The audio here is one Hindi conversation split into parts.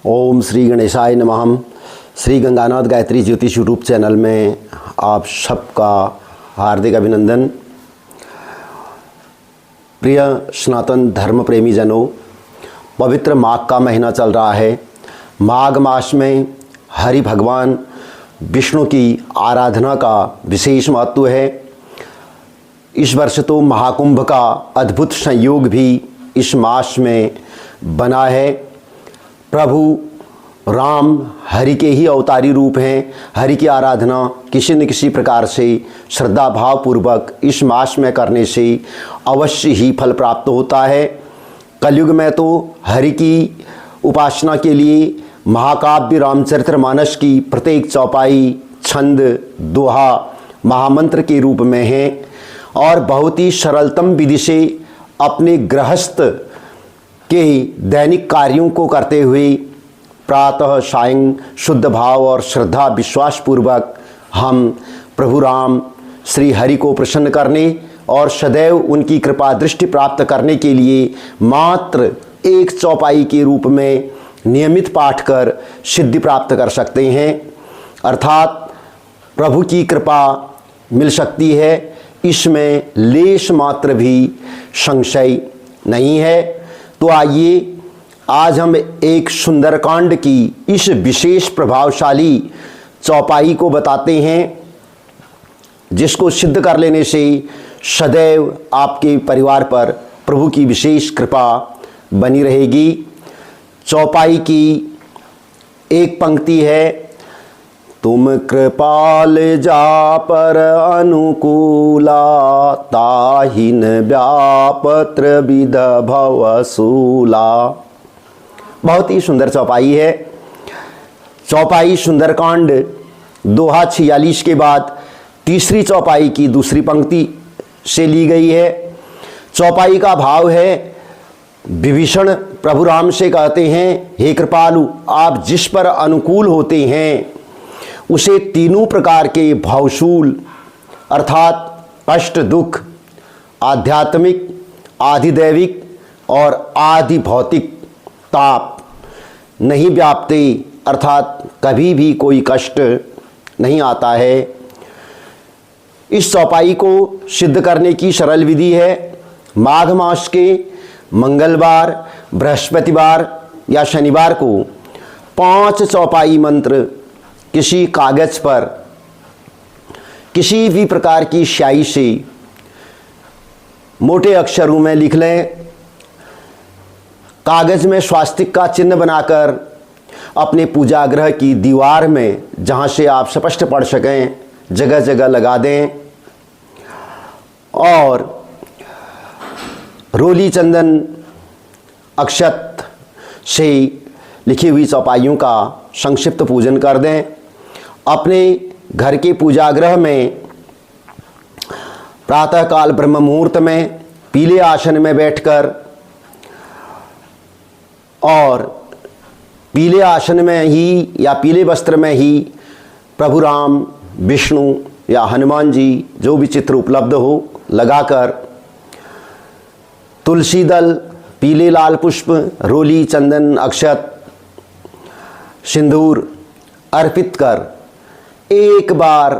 ओम श्री गणेशाय नमः। श्री गंगानाथ गायत्री ज्योतिष यूट्यूब चैनल में आप सबका हार्दिक अभिनंदन। प्रिय सनातन धर्म प्रेमी जनों, पवित्र माघ का महीना चल रहा है। माघ मास में हरि भगवान विष्णु की आराधना का विशेष महत्व है। इस वर्ष तो महाकुंभ का अद्भुत संयोग भी इस मास में बना है। प्रभु राम हरि के ही अवतारी रूप हैं। हरि की आराधना किसी न किसी प्रकार से श्रद्धा भाव पूर्वक इस मास में करने से अवश्य ही फल प्राप्त होता है। कलयुग में तो हरि की उपासना के लिए महाकाव्य रामचरितमानस की प्रत्येक चौपाई छंद दोहा महामंत्र के रूप में है और बहुत ही सरलतम विधि से अपने गृहस्थ के दैनिक कार्यों को करते हुए प्रातः सायं शुद्ध भाव और श्रद्धा विश्वास पूर्वक हम प्रभु राम श्री हरि को प्रसन्न करने और सदैव उनकी कृपा दृष्टि प्राप्त करने के लिए मात्र एक चौपाई के रूप में नियमित पाठ कर सिद्धि प्राप्त कर सकते हैं, अर्थात प्रभु की कृपा मिल सकती है। इसमें लेश मात्र भी संशय नहीं है। तो आइए आज हम एक सुंदरकांड की इस विशेष प्रभावशाली चौपाई को बताते हैं, जिसको सिद्ध कर लेने से सदैव आपके परिवार पर प्रभु की विशेष कृपा बनी रहेगी। चौपाई की एक पंक्ति है, तुम कृपाल जा पर अनुकूला ताहिन व्यापत्र विध भवसूला। बहुत ही सुंदर चौपाई है। चौपाई सुंदरकांड दोहा 46 के बाद तीसरी चौपाई की दूसरी पंक्ति से ली गई है। चौपाई का भाव है, विभीषण प्रभु राम से कहते हैं, हे कृपालु, आप जिस पर अनुकूल होते हैं उसे तीनों प्रकार के भवशूल अर्थात कष्ट दुख आध्यात्मिक आधिदैविक और आदि भौतिक ताप नहीं व्यापते, अर्थात कभी भी कोई कष्ट नहीं आता है। इस चौपाई को सिद्ध करने की सरल विधि है। माघ मास के मंगलवार, बृहस्पतिवार या शनिवार को 5 चौपाई मंत्र किसी कागज पर किसी भी प्रकार की स्याही से मोटे अक्षरों में लिख लें। कागज में स्वास्तिक का चिन्ह बनाकर अपने पूजा गृह की दीवार में, जहां से आप स्पष्ट पढ़ सकें, जगह जगह लगा दें और रोली चंदन अक्षत से लिखी हुई चौपाइयों का संक्षिप्त पूजन कर दें। अपने घर के पूजागृह में प्रातःकाल ब्रह्म मुहूर्त में पीले आसन में बैठकर और पीले आसन में ही या पीले वस्त्र में ही प्रभु राम, विष्णु या हनुमान जी, जो भी चित्र उपलब्ध हो, लगाकर तुलसी दल, पीले लाल पुष्प, रोली चंदन अक्षत, सिंदूर अर्पित कर एक बार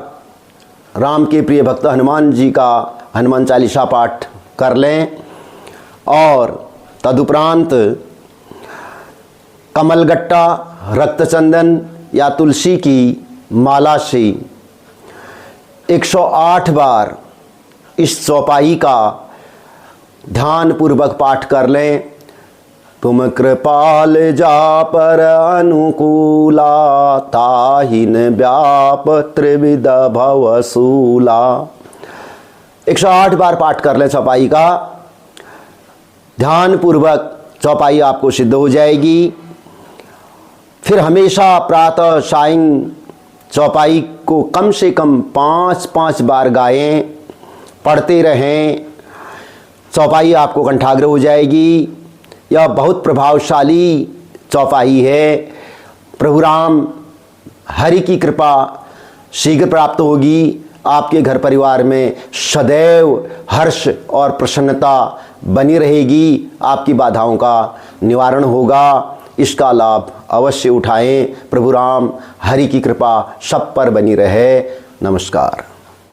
राम के प्रिय भक्त हनुमान जी का हनुमान चालीसा पाठ कर लें और तदुपरांत कमलगट्टा, रक्तचंदन या तुलसी की माला से 108 बार इस चौपाई का ध्यान पूर्वक पाठ कर लें। तुम कृपाल जा पर अनुकूला ताहिन व्याप त्रिविध भवसूला। 108 बार पाठ कर लें चौपाई का। ध्यान पूर्वक चौपाई आपको सिद्ध हो जाएगी। फिर हमेशा प्रातः सायं चौपाई को कम से कम 5-5 बार गाएं, पढ़ते रहें। चौपाई आपको कंठाग्र हो जाएगी। यह बहुत प्रभावशाली चौपाई है। प्रभु राम हरि की कृपा शीघ्र प्राप्त होगी। आपके घर परिवार में सदैव हर्ष और प्रसन्नता बनी रहेगी। आपकी बाधाओं का निवारण होगा। इसका लाभ अवश्य उठाएं। प्रभु राम हरि की कृपा सब पर बनी रहे। नमस्कार।